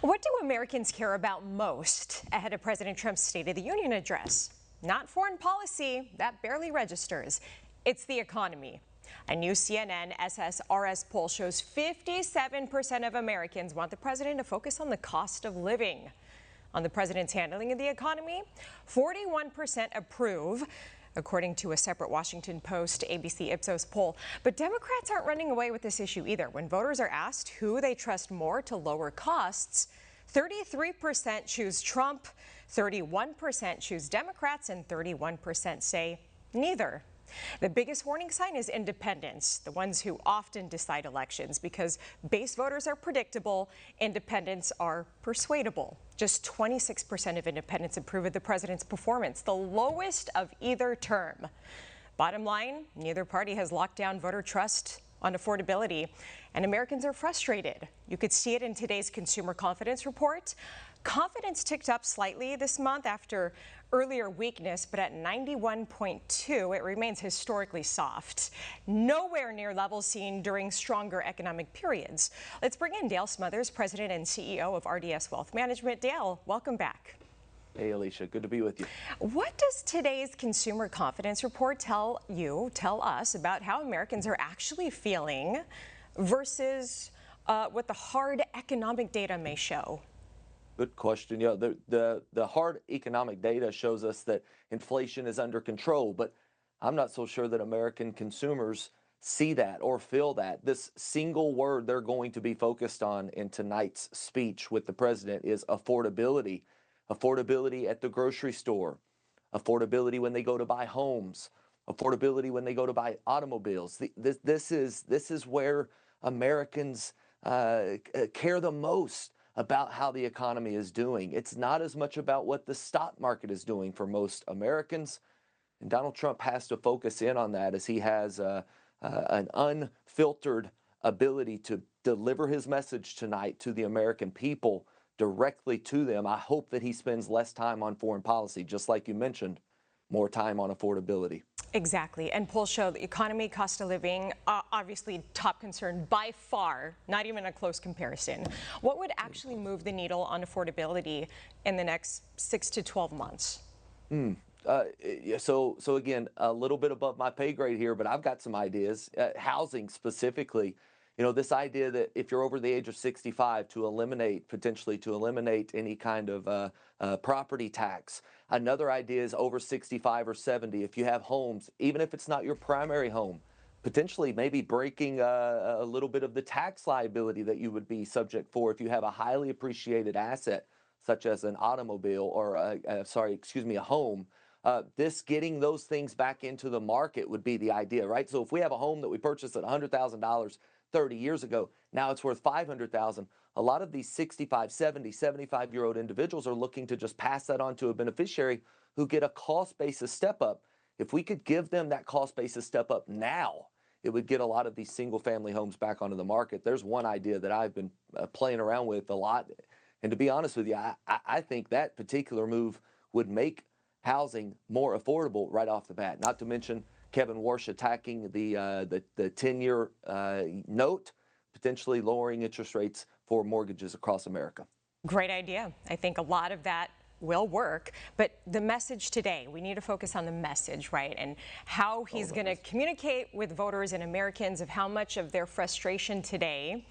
What do Americans care about most ahead of President Trump's State of the Union address? Not foreign policy, that barely registers. It's the economy. A new CNN SSRS poll shows 57% of Americans want the president to focus on the cost of living. On the president's handling of the economy, 41% approve, according to a separate Washington Post ABC Ipsos poll. But Democrats aren't running away with this issue either. When voters are asked who they trust more to lower costs, 33% choose Trump, 31% choose Democrats, and 31% say neither. The biggest warning sign is independents, the ones who often decide elections, because base voters are predictable, independents are persuadable. Just 26% of independents approve of the president's performance, the lowest of either term. Bottom line, neither party has locked down voter trust on affordability, and Americans are frustrated. You could see it in today's consumer confidence report. Confidence ticked up slightly this month after earlier weakness, but at 91.2, it remains historically soft. Nowhere near levels seen during stronger economic periods. Let's bring in Dale Smothers, President and CEO of RDS Wealth Management. Dale, welcome back. Hey, Alicia, good to be with you. What does today's consumer confidence report tell us about how Americans are actually feeling versus what the hard economic data may show? Good question. Yeah, the hard economic data shows us that inflation is under control, but I'm not so sure that American consumers see that or feel that. This single word they're going to be focused on in tonight's speech with the president is affordability. Affordability at the grocery store, affordability when they go to buy homes, affordability when they go to buy automobiles. This is where Americans care the most about how the economy is doing. It's not as much about what the stock market is doing for most Americans. And Donald Trump has to focus in on that as he has an unfiltered ability to deliver his message tonight to the American people directly to them. I hope that he spends less time on foreign policy, just like you mentioned, more time on affordability. Exactly. And polls show the economy, cost of living, obviously top concern by far, not even a close comparison. What would actually move the needle on affordability in the next 6 to 12 months? So again, a little bit above my pay grade here, but I've got some ideas. Housing specifically, this idea that if you're over the age of 65 potentially to eliminate any kind of property tax. Another idea is over 65 or 70, if you have homes, even if it's not your primary home, potentially maybe breaking a little bit of the tax liability that you would be subject for if you have a highly appreciated asset, such as an automobile or a home. Getting those things back into the market would be the idea, right? So if we have a home that we purchased at $100,000 30 years ago, now it's worth $500,000. A lot of these 65, 70, 75-year-old individuals are looking to just pass that on to a beneficiary who get a cost basis step up. If we could give them that cost basis step up now, it would get a lot of these single family homes back onto the market. There's one idea that I've been playing around with a lot. And to be honest with you, I think that particular move would make housing more affordable right off the bat. Not to mention Kevin Warsh attacking the 10-year note, potentially lowering interest rates for mortgages across America. Great idea. I think a lot of that will work. But the message today, we need to focus on the message, right? And how he's going to communicate with voters and Americans of how much of their frustration today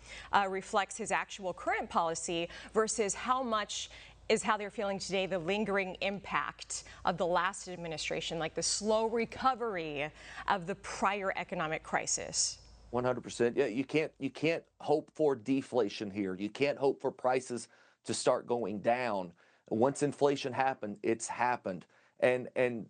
reflects his actual current policy versus how much is how they're feeling today, the lingering impact of the last administration, like the slow recovery of the prior economic crisis. 100%. Yeah, you can't hope for deflation here. You can't hope for prices to start going down. Once inflation happened, it's happened. And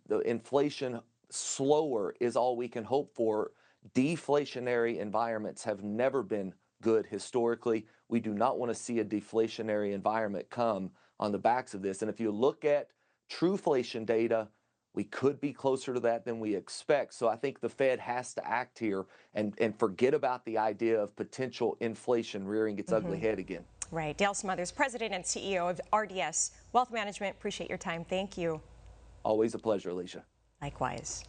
the inflation slower is all we can hope for. Deflationary environments have never been good historically. We do not want to see a deflationary environment come on the backs of this. And if you look at trueflation data, we could be closer to that than we expect. So I think the Fed has to act here and forget about the idea of potential inflation rearing its ugly head again. Right. Dale Smothers, President and CEO of RDS Wealth Management. Appreciate your time. Thank you. Always a pleasure, Alicia. Likewise.